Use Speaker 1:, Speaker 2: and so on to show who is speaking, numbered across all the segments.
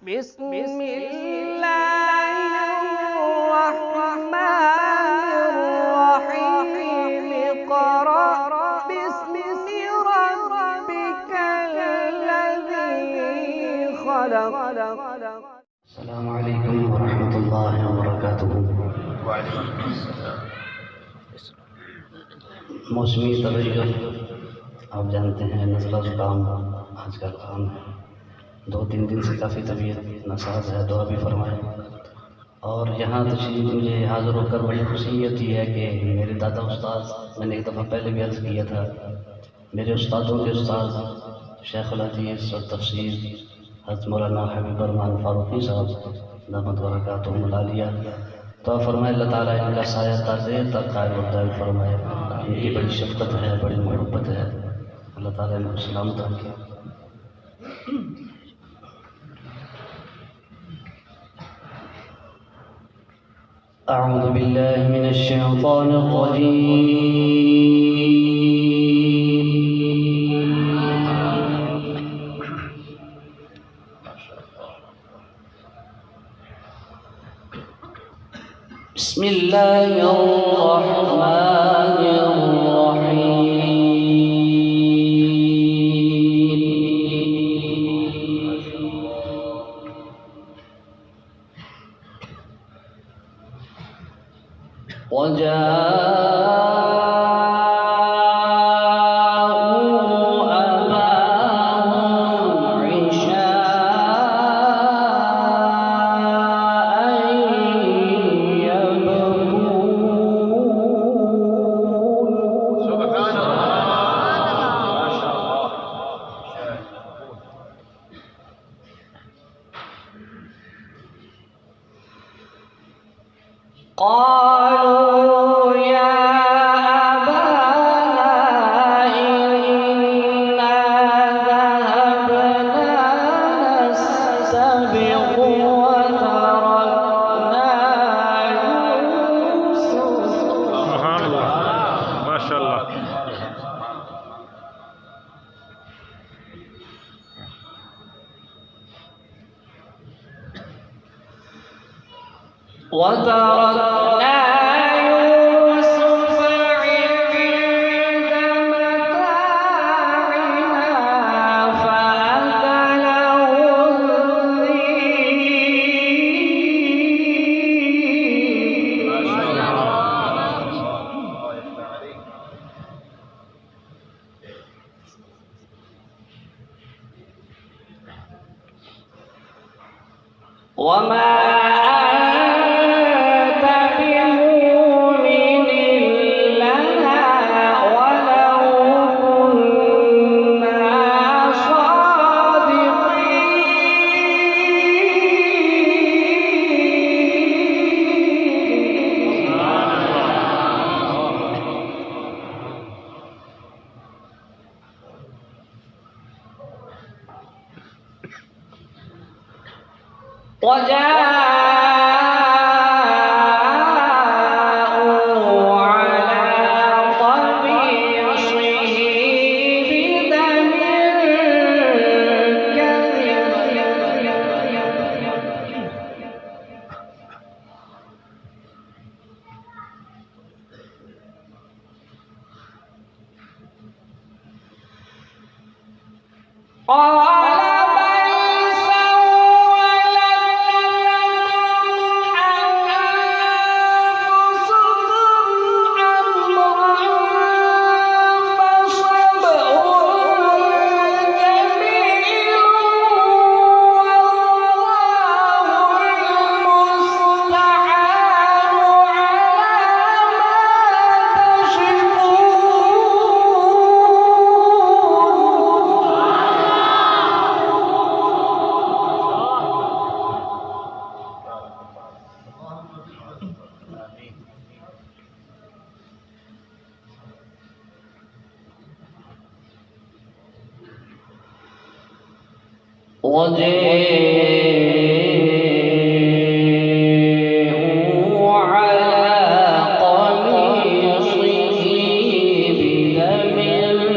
Speaker 1: بسم الله الرحمن الرحيم اقرأ باسم ربك الذي خلق.
Speaker 2: السلام عليكم ورحمة الله وبركاته.
Speaker 3: وعليكم السلام.
Speaker 2: मौसमी तगैर आप जानते हैं, नज़ला ज़ुकाम आजकल आम है। 2-3 दिन से काफ़ी तबीयत नासाज है, दुआ भी फरमाए। और यहाँ तशरीफ़ मुझे हाज़िर होकर बड़ी खुशी होती है कि मेरे दादा उस्ताद, मैंने एक दफ़ा पहले भी अर्ज़ किया था, मेरे उस्तादों के उस्ताद शेखुल हदीस और तफसीर हज़रत मौलाना हबीब रहमान फारूकी साहब दामत बरकातुहुमुल आलिया तो फरमाए अल्लाह ताला इनका साया ताज़ेर तक कायम और दायम फरमाए। इनकी बड़ी शफ़क़त है, बड़ी मोहब्बत है, अल्लाह ताला इनको सलामत रखे। अऊज़ु बिल्लाहि मिनश शैतानिर रजीम। قالوا يا أبانا إنا ذهبنا نستبق وتركنا يوسف.
Speaker 3: سبحان الله، ما شاء الله.
Speaker 2: وتركنا يوسف عند متاعنا فأكله الذئب.
Speaker 3: ما شاء الله.
Speaker 2: وما أنت بمؤمن لنا ولو كنا صادقين. وجاءوا على قميصه بدم كذب. قال بل سولت لكم أنفسكم أمرا فصبر جميل والله المستعان على ما تشركون. وجاءوا على قميصه بدم كذب.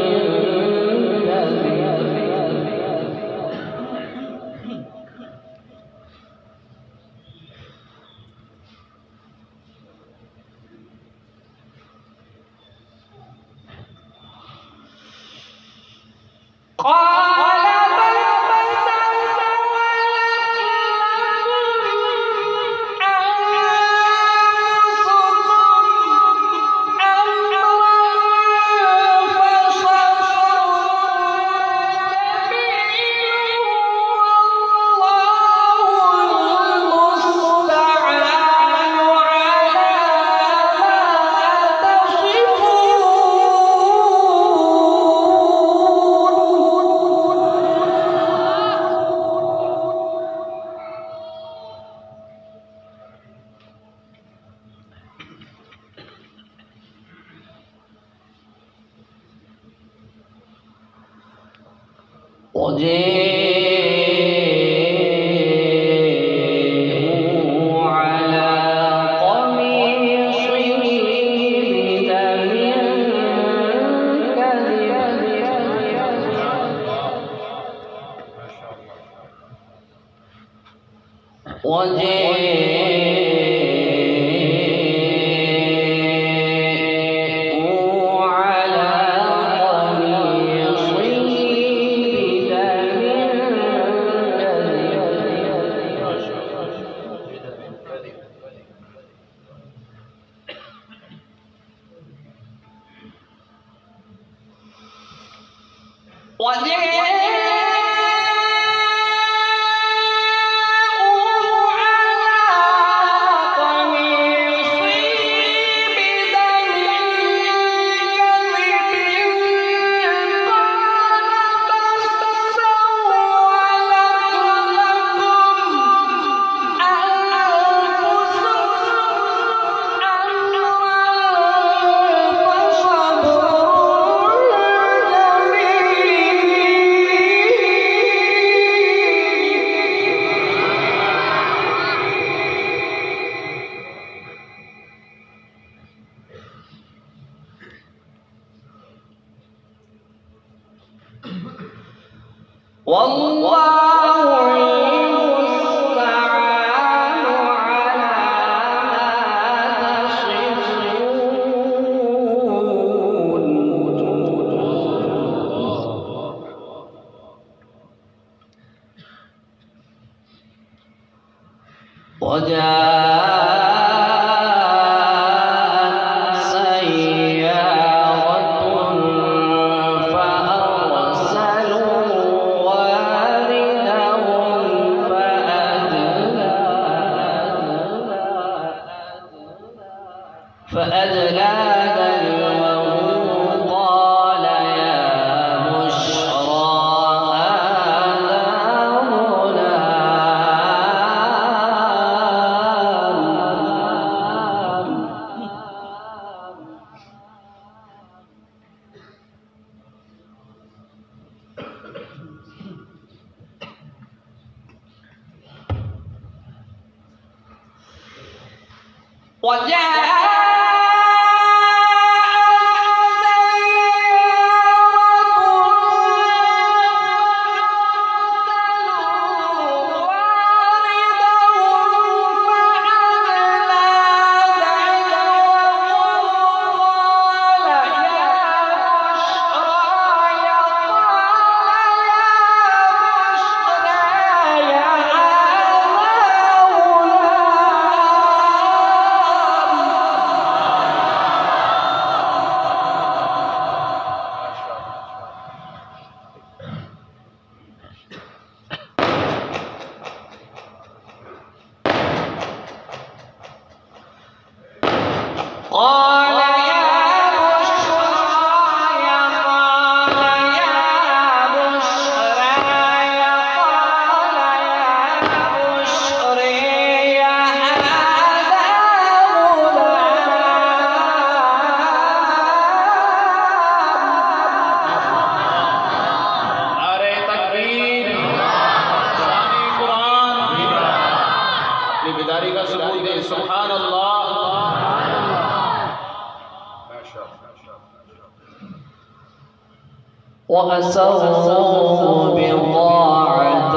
Speaker 2: وأسروا بضاعة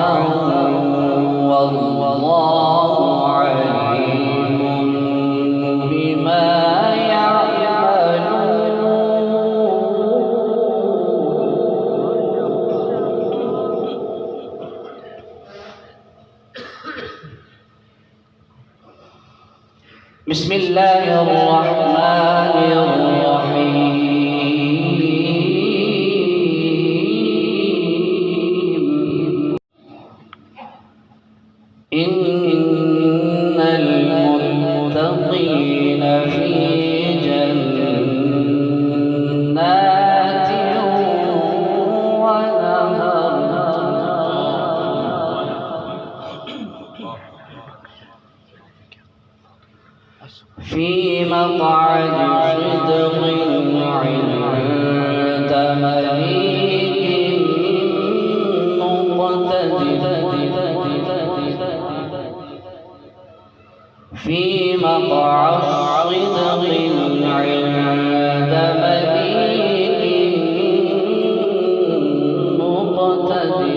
Speaker 2: والله عليم بما يعملون. بسم الله الرحمن الرحيم إن المتقين في جنات ونهر في مقعد صدق عند مليك مقتدر في مقعد صدق عند مليك مقتدر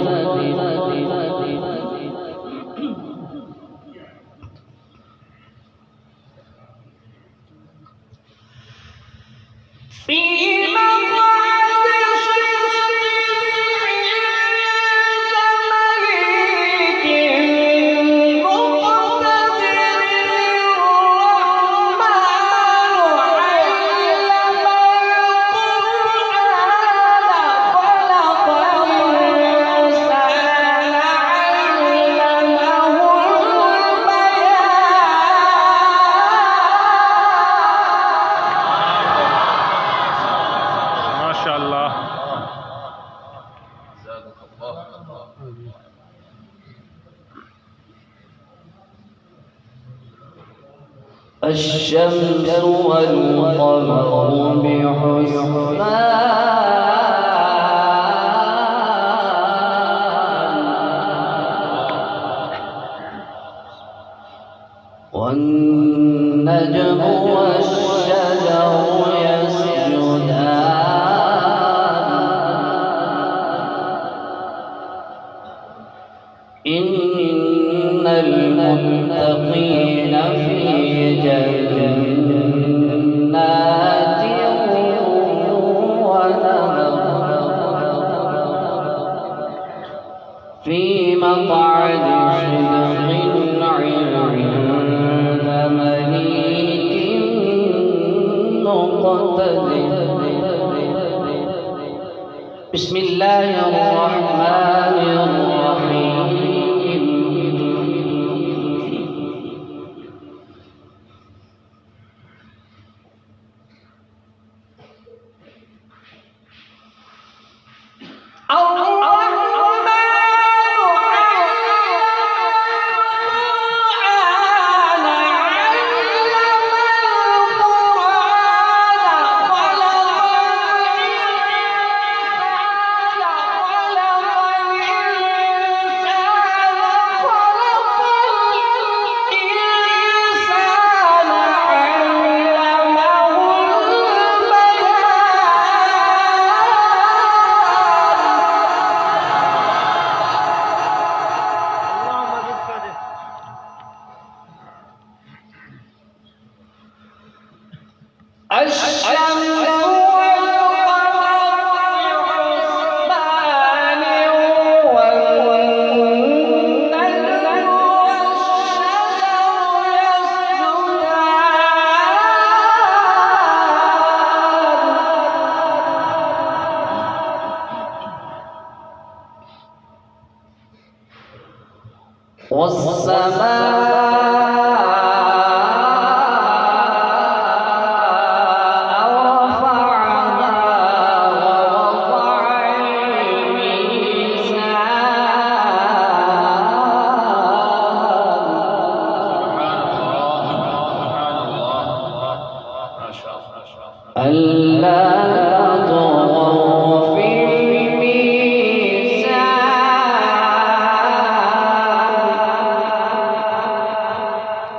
Speaker 2: في مقعد الشمس والقمر بحسبان والنجم والشجر يسجدان إن المتقين في جنات ونهر في مقعد صدق عند مليك مقتدر بسم الله الرحمن الرحيم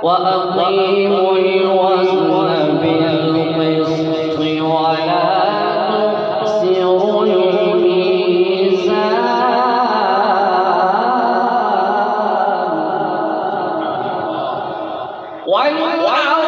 Speaker 2: وأقيموا الوزن بالقسط ولا تخسروا الميزان والأرض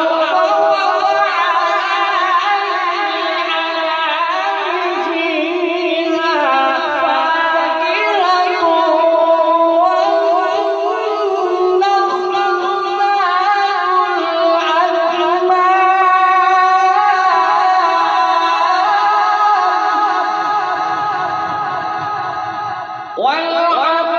Speaker 4: और